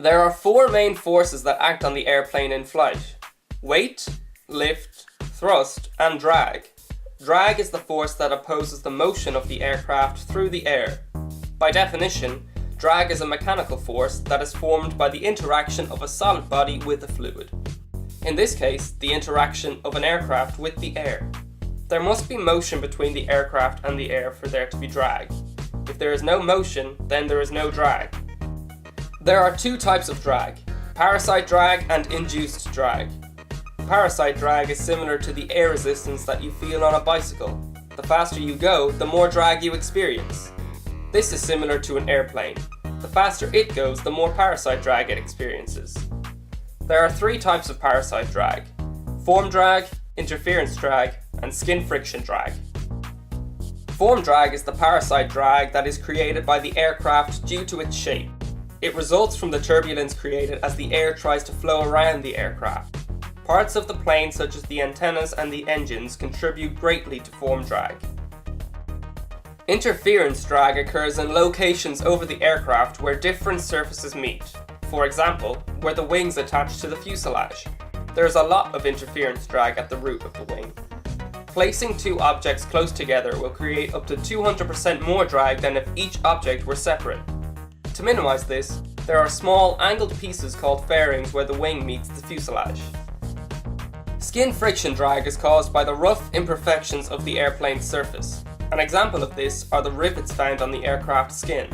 There are four main forces that act on the airplane in flight: weight, lift, thrust, and drag. Drag is the force that opposes the motion of the aircraft through the air. By definition, drag is a mechanical force that is formed by the interaction of a solid body with a fluid. In this case, the interaction of an aircraft with the air. There must be motion between the aircraft and the air for there to be drag. If there is no motion, then there is no drag. There are two types of drag: parasite drag and induced drag. Parasite drag is similar to the air resistance that you feel on a bicycle. The faster you go, the more drag you experience. This is similar to an airplane. The faster it goes, the more parasite drag it experiences. There are three types of parasite drag: form drag, interference drag, and skin friction drag. Form drag is the parasite drag that is created by the aircraft due to its shape. It results from the turbulence created as the air tries to flow around the aircraft. Parts of the plane, such as the antennas and the engines, contribute greatly to form drag. Interference drag occurs in locations over the aircraft where different surfaces meet. For example, where the wings attach to the fuselage. There is a lot of interference drag at the root of the wing. Placing two objects close together will create up to 200% more drag than if each object were separate. To minimize this, there are small angled pieces called fairings where the wing meets the fuselage. Skin friction drag is caused by the rough imperfections of the airplane's surface. An example of this are the rivets found on the aircraft skin.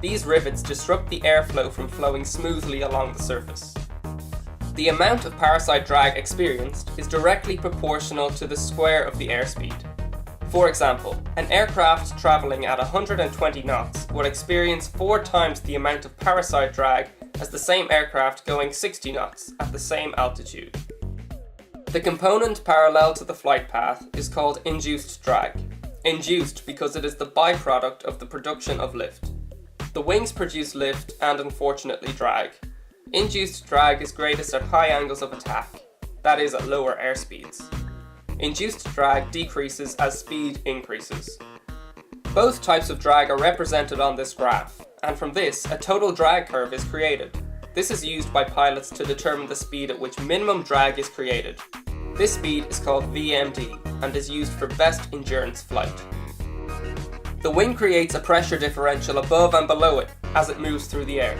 These rivets disrupt the airflow from flowing smoothly along the surface. The amount of parasite drag experienced is directly proportional to the square of the airspeed. For example, an aircraft travelling at 120 knots would experience 4 times the amount of parasite drag as the same aircraft going 60 knots at the same altitude. The component parallel to the flight path is called induced drag. Induced because it is the byproduct of the production of lift. The wings produce lift and, unfortunately, drag. Induced drag is greatest at high angles of attack, that is, at lower airspeeds. Induced drag decreases as speed increases. Both types of drag are represented on this graph, and from this, a total drag curve is created. This is used by pilots to determine the speed at which minimum drag is created. This speed is called VMD and is used for best endurance flight. The wing creates a pressure differential above and below it as it moves through the air.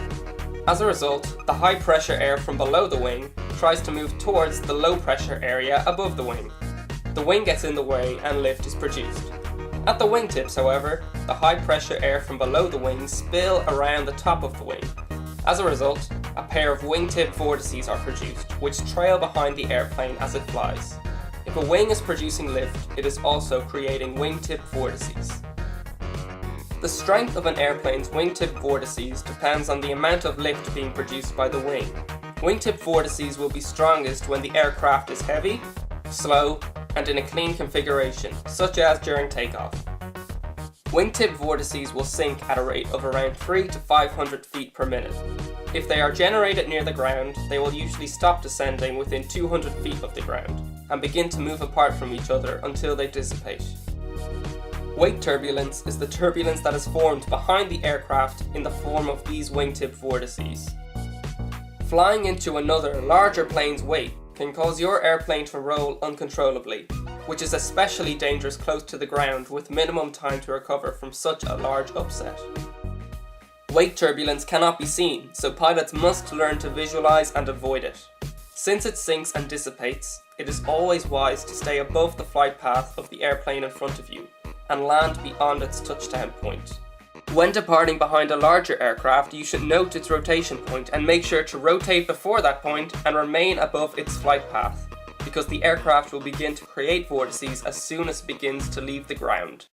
As a result, the high pressure air from below the wing tries to move towards the low pressure area above the wing. The wing gets in the way and lift is produced. At the wingtips, however, the high pressure air from below the wing spill around the top of the wing. As a result, a pair of wingtip vortices are produced, which trail behind the airplane as it flies. If a wing is producing lift, it is also creating wingtip vortices. The strength of an airplane's wingtip vortices depends on the amount of lift being produced by the wing. Wingtip vortices will be strongest when the aircraft is heavy, slow, and in a clean configuration, such as during takeoff. Wingtip vortices will sink at a rate of around 300 to 500 feet per minute. If they are generated near the ground, they will usually stop descending within 200 feet of the ground, and begin to move apart from each other until they dissipate. Weight turbulence is the turbulence that is formed behind the aircraft in the form of these wingtip vortices. Flying into another, larger plane's weight can cause your airplane to roll uncontrollably, which is especially dangerous close to the ground with minimum time to recover from such a large upset. Weight turbulence cannot be seen, so pilots must learn to visualize and avoid it. Since it sinks and dissipates, it is always wise to stay above the flight path of the airplane in front of you and land beyond its touchdown point. When departing behind a larger aircraft, you should note its rotation point and make sure to rotate before that point and remain above its flight path, because the aircraft will begin to create vortices as soon as it begins to leave the ground.